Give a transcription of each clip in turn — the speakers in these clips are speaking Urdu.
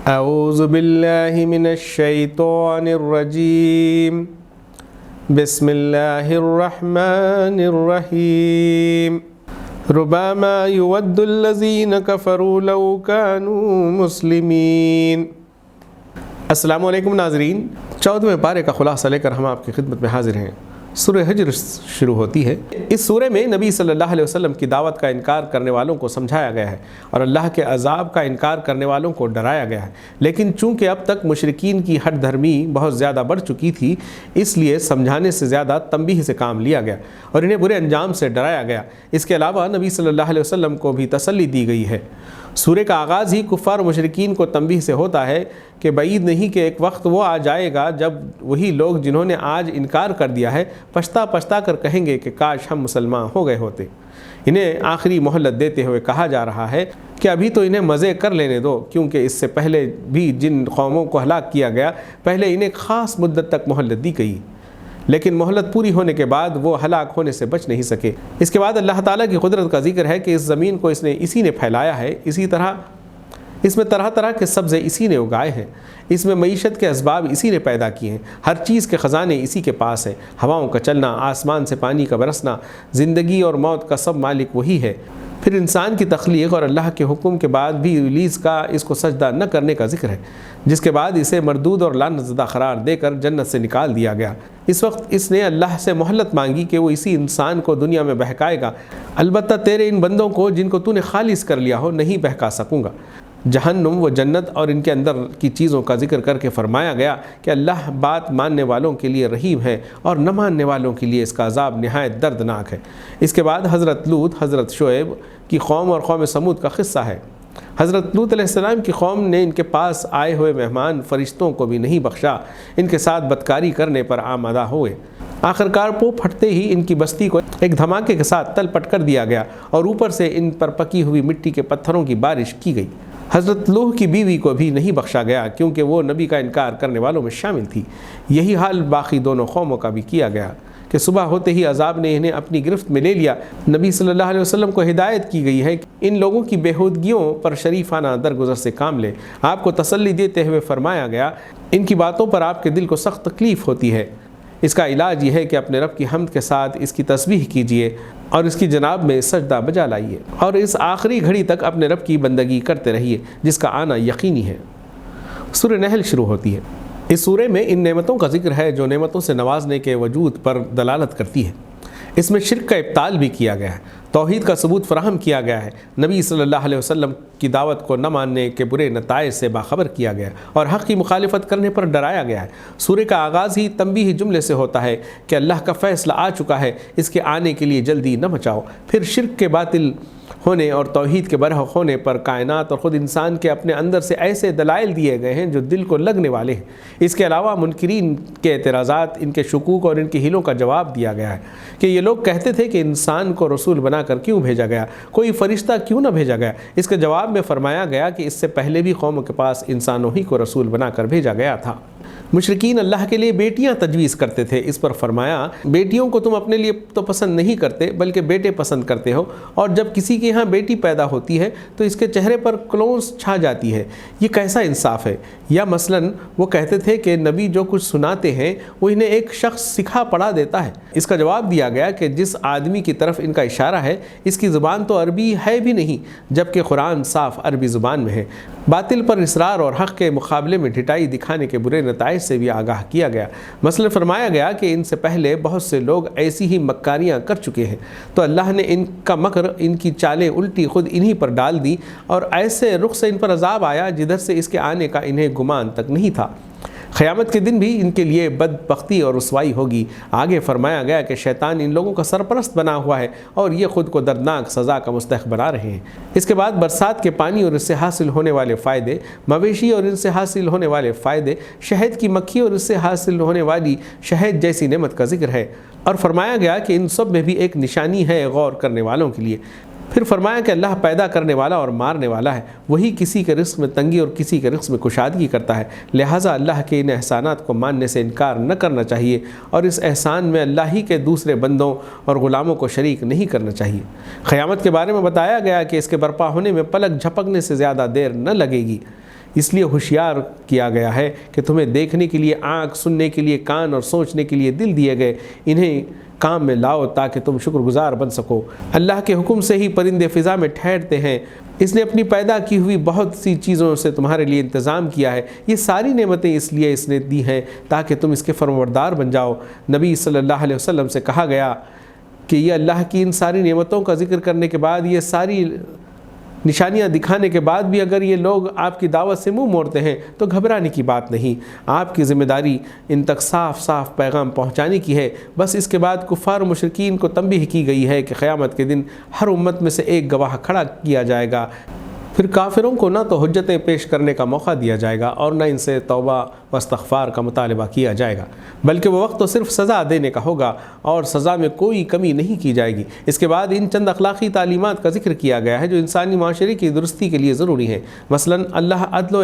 اعوذ باللہ من الشیطان الرجیم بسم اللہ الرحمن الرحیم ربما یود الذین کفروا لو کانوا مسلمین۔ السلام علیکم ناظرین، 14ویں پارے کا خلاصہ لے کر ہم آپ کی خدمت میں حاضر ہیں۔ سورہ حجر شروع ہوتی ہے۔ اس سورہ میں نبی صلی اللہ علیہ وسلم کی دعوت کا انکار کرنے والوں کو سمجھایا گیا ہے اور اللہ کے عذاب کا انکار کرنے والوں کو ڈرایا گیا ہے، لیکن چونکہ اب تک مشرکین کی ہٹ دھرمی بہت زیادہ بڑھ چکی تھی، اس لیے سمجھانے سے زیادہ تنبیہ سے کام لیا گیا اور انہیں برے انجام سے ڈرایا گیا۔ اس کے علاوہ نبی صلی اللہ علیہ وسلم کو بھی تسلی دی گئی ہے۔ سورہ کا آغاز ہی کفار و مشرکین کو تنبیہ سے ہوتا ہے کہ بعید نہیں کہ ایک وقت وہ آ جائے گا جب وہی لوگ جنہوں نے آج انکار کر دیا ہے پچھتا کر کہیں گے کہ کاش ہم مسلمان ہو گئے ہوتے۔ انہیں آخری مہلت دیتے ہوئے کہا جا رہا ہے کہ ابھی تو انہیں مزے کر لینے دو، کیونکہ اس سے پہلے بھی جن قوموں کو ہلاک کیا گیا پہلے انہیں خاص مدت تک مہلت دی گئی، لیکن مہلت پوری ہونے کے بعد وہ ہلاک ہونے سے بچ نہیں سکے۔ اس کے بعد اللہ تعالیٰ کی قدرت کا ذکر ہے کہ اس زمین کو اسی نے پھیلایا ہے، اس میں طرح طرح کے سبزے اسی نے اگائے ہیں، اس میں معیشت کے اسباب اسی نے پیدا کیے ہیں، ہر چیز کے خزانے اسی کے پاس ہیں، ہواؤں کا چلنا، آسمان سے پانی کا برسنا، زندگی اور موت کا سب مالک وہی ہے۔ پھر انسان کی تخلیق اور اللہ کے حکم کے بعد بھی ابلیس کا اس کو سجدہ نہ کرنے کا ذکر ہے، جس کے بعد اسے مردود اور لعنت زدہ قرار دے کر جنت سے نکال دیا گیا۔ اس وقت اس نے اللہ سے مہلت مانگی کہ وہ اسی انسان کو دنیا میں بہکائے گا، البتہ تیرے ان بندوں کو جن کو تو نے خالص کر لیا ہو نہیں بہکا سکوں گا۔ جہنم و جنت اور ان کے اندر کی چیزوں کا ذکر کر کے فرمایا گیا کہ اللہ بات ماننے والوں کے لیے رحیم ہے اور نہ ماننے والوں کے لیے اس کا عذاب نہایت دردناک ہے۔ اس کے بعد حضرت لوط، حضرت شعیب کی قوم اور قوم سمود کا قصہ ہے۔ حضرت لوط علیہ السلام کی قوم نے ان کے پاس آئے ہوئے مہمان فرشتوں کو بھی نہیں بخشا، ان کے ساتھ بدکاری کرنے پر آمادہ ہوئے۔ آخرکار پھٹتے ہی ان کی بستی کو ایک دھماکے کے ساتھ تل پٹ کر دیا گیا اور اوپر سے ان پر پکی ہوئی مٹی کے پتھروں کی بارش کی گئی۔ حضرت لوح کی بیوی کو بھی نہیں بخشا گیا کیونکہ وہ نبی کا انکار کرنے والوں میں شامل تھی۔ یہی حال باقی دونوں قوموں کا بھی کیا گیا کہ صبح ہوتے ہی عذاب نے انہیں اپنی گرفت میں لے لیا۔ نبی صلی اللہ علیہ وسلم کو ہدایت کی گئی ہے کہ ان لوگوں کی بےہودگیوں پر شریفانہ درگزر سے کام لے۔ آپ کو تسلی دیتے ہوئے فرمایا گیا ان کی باتوں پر آپ کے دل کو سخت تکلیف ہوتی ہے، اس کا علاج یہ ہے کہ اپنے رب کی حمد کے ساتھ اس کی تسبیح کیجئے اور اس کی جناب میں سجدہ بجا لائیے اور اس آخری گھڑی تک اپنے رب کی بندگی کرتے رہیے جس کا آنا یقینی ہے۔ سورہ نحل شروع ہوتی ہے۔ اس سورہ میں ان نعمتوں کا ذکر ہے جو نعمتوں سے نوازنے کے وجود پر دلالت کرتی ہے۔ اس میں شرک کا ابطال بھی کیا گیا ہے، توحید کا ثبوت فراہم کیا گیا ہے، نبی صلی اللہ علیہ وسلم کی دعوت کو نہ ماننے کے برے نتائج سے باخبر کیا گیا اور حق کی مخالفت کرنے پر ڈرایا گیا ہے۔ سورہ کا آغاز ہی تنبیہی جملے سے ہوتا ہے کہ اللہ کا فیصلہ آ چکا ہے، اس کے آنے کے لیے جلدی نہ مچاؤ۔ پھر شرک کے باطل ہونے اور توحید کے برحق ہونے پر کائنات اور خود انسان کے اپنے اندر سے ایسے دلائل دیے گئے ہیں جو دل کو لگنے والے ہیں۔ اس کے علاوہ منکرین کے اعتراضات، ان کے شکوک اور ان کی ہیلوں کا جواب دیا گیا ہے کہ یہ لوگ کہتے تھے کہ انسان کو رسول بنا کر کیوں بھیجا گیا، کوئی فرشتہ کیوں نہ بھیجا گیا۔ اس کے جواب میں فرمایا گیا کہ اس سے پہلے بھی قوموں کے پاس انسانوں ہی کو رسول بنا کر بھیجا گیا تھا۔ مشرکین اللہ کے لیے بیٹیاں تجویز کرتے تھے، اس پر فرمایا بیٹیوں کو تم اپنے لیے تو پسند نہیں کرتے بلکہ بیٹے پسند کرتے ہو، اور جب کسی کے یہاں بیٹی پیدا ہوتی ہے تو اس کے چہرے پر کلونس چھا جاتی ہے، یہ کیسا انصاف ہے۔ یا مثلاً وہ کہتے تھے کہ نبی جو کچھ سناتے ہیں وہ انہیں ایک شخص سکھا پڑھا دیتا ہے۔ اس کا جواب دیا گیا کہ جس آدمی کی طرف ان کا اشارہ ہے اس کی زبان تو عربی ہے بھی نہیں، جبکہ قرآن صاف عربی زبان میں ہے۔ باطل پر اصرار اور حق کے مقابلے میں ڈھٹائی دکھانے کے برے نتائج سے بھی آگاہ کیا گیا۔ مثلا فرمایا گیا کہ ان سے پہلے بہت سے لوگ ایسی ہی مکاریاں کر چکے ہیں، تو اللہ نے ان کا مکر، ان کی چالیں الٹی خود انہی پر ڈال دی اور ایسے رخ سے ان پر عذاب آیا جدھر سے اس کے آنے کا انہیں گمان تک نہیں تھا۔ قیامت کے دن بھی ان کے لیے بدبختی اور رسوائی ہوگی۔ آگے فرمایا گیا کہ شیطان ان لوگوں کا سرپرست بنا ہوا ہے اور یہ خود کو دردناک سزا کا مستحق بنا رہے ہیں۔ اس کے بعد برسات کے پانی اور اس سے حاصل ہونے والے فائدے، مویشی اور ان سے حاصل ہونے والے فائدے، شہد کی مکھی اور اس سے حاصل ہونے والی شہد جیسی نعمت کا ذکر ہے، اور فرمایا گیا کہ ان سب میں بھی ایک نشانی ہے غور کرنے والوں کے لیے۔ پھر فرمایا کہ اللہ پیدا کرنے والا اور مارنے والا ہے، وہی کسی کے رزق میں تنگی اور کسی کے رزق میں کشادگی کرتا ہے، لہٰذا اللہ کے ان احسانات کو ماننے سے انکار نہ کرنا چاہیے اور اس احسان میں اللہ ہی کے دوسرے بندوں اور غلاموں کو شریک نہیں کرنا چاہیے۔ قیامت کے بارے میں بتایا گیا کہ اس کے برپا ہونے میں پلک جھپکنے سے زیادہ دیر نہ لگے گی۔ اس لیے ہوشیار کیا گیا ہے کہ تمہیں دیکھنے کے لیے آنکھ، سننے کے لیے کان اور سوچنے کے لیے دل دیے گئے، انہیں کام میں لاؤ تاکہ تم شکر گزار بن سکو۔ اللہ کے حکم سے ہی پرندے فضا میں ٹھہرتے ہیں، اس نے اپنی پیدا کی ہوئی بہت سی چیزوں سے تمہارے لیے انتظام کیا ہے، یہ ساری نعمتیں اس لیے اس نے دی ہیں تاکہ تم اس کے فرمانبردار بن جاؤ۔ نبی صلی اللہ علیہ وسلم سے کہا گیا کہ یہ اللہ کی ان ساری نعمتوں کا ذکر کرنے کے بعد، یہ ساری نشانیاں دکھانے کے بعد بھی اگر یہ لوگ آپ کی دعوت سے منہ موڑتے ہیں تو گھبرانے کی بات نہیں، آپ کی ذمہ داری ان تک صاف صاف پیغام پہنچانے کی ہے۔ بس اس کے بعد کفار و مشرکین کو تنبیہ کی گئی ہے کہ قیامت کے دن ہر امت میں سے ایک گواہ کھڑا کیا جائے گا، پھر کافروں کو نہ تو حجتیں پیش کرنے کا موقع دیا جائے گا اور نہ ان سے توبہ و استغفار کا مطالبہ کیا جائے گا، بلکہ وہ وقت تو صرف سزا دینے کا ہوگا اور سزا میں کوئی کمی نہیں کی جائے گی۔ اس کے بعد ان چند اخلاقی تعلیمات کا ذکر کیا گیا ہے جو انسانی معاشرے کی درستی کے لیے ضروری ہیں۔ مثلا اللہ عدل و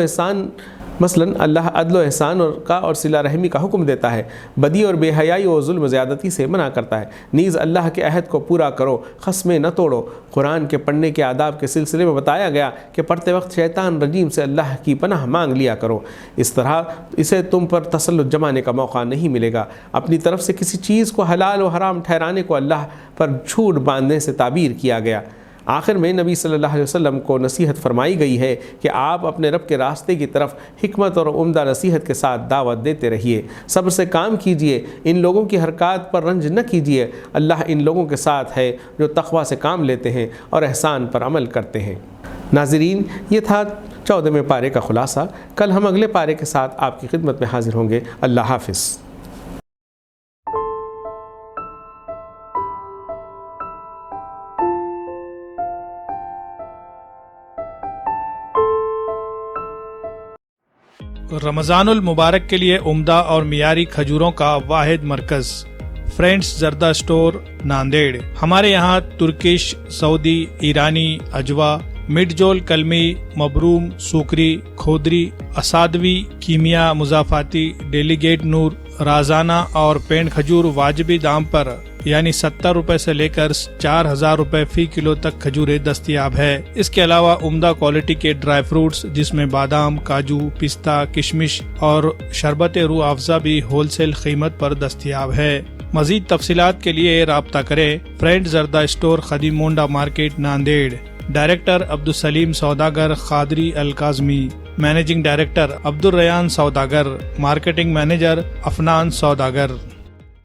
احسان اور صلہ رحمی کا حکم دیتا ہے، بدی اور بے حیائی و ظلم زیادتی سے منع کرتا ہے۔ نیز اللہ کے عہد کو پورا کرو، خصمیں نہ توڑو۔ قرآن کے پڑھنے کے آداب کے سلسلے میں بتایا گیا کہ پڑھتے وقت شیطان رجیم سے اللہ کی پناہ مانگ لیا کرو، اس طرح اسے تم پر تسلط جمانے کا موقع نہیں ملے گا۔ اپنی طرف سے کسی چیز کو حلال و حرام ٹھہرانے کو اللہ پر جھوٹ باندھنے سے تعبیر کیا گیا۔ آخر میں نبی صلی اللہ علیہ وسلم کو نصیحت فرمائی گئی ہے کہ آپ اپنے رب کے راستے کی طرف حکمت اور عمدہ نصیحت کے ساتھ دعوت دیتے رہیے، صبر سے کام کیجیے، ان لوگوں کی حرکات پر رنج نہ کیجیے، اللہ ان لوگوں کے ساتھ ہے جو تقوی سے کام لیتے ہیں اور احسان پر عمل کرتے ہیں۔ ناظرین، یہ تھا 14ویں پارے کا خلاصہ۔ کل ہم اگلے پارے کے ساتھ آپ کی خدمت میں حاضر ہوں گے۔ اللہ حافظ۔ رمضان المبارک کے لیے عمدہ اور معیاری کھجوروں کا واحد مرکز فرینڈز زردہ اسٹور ناندیڑ۔ ہمارے یہاں ترکش، سعودی، ایرانی، اجوا، مڈ جول کلمی، مبروم، سوکری، کھودری، اسادوی، کیمیا، مضافاتی، ڈیلیگیٹ نور، رازانہ اور پینٹ کھجور واجبی دام پر یعنی 70 روپے سے لے کر 4000 روپے فی کلو تک کھجوریں دستیاب ہے۔ اس کے علاوہ عمدہ کوالٹی کے ڈرائی فروٹس جس میں بادام، کاجو، پستہ، کشمش اور شربت روح افزا بھی ہول سیل قیمت پر دستیاب ہے۔ مزید تفصیلات کے لیے رابطہ کریں۔ فرینڈ زردہ اسٹور، خدیم مونڈا مارکیٹ، ناندیڑ۔ ڈائریکٹر عبدالسلیم سوداگر قادری الکاظمی، مینیجنگ ڈائریکٹر عبدالریان سوداگر، مارکیٹنگ مینیجر افنان سوداگر۔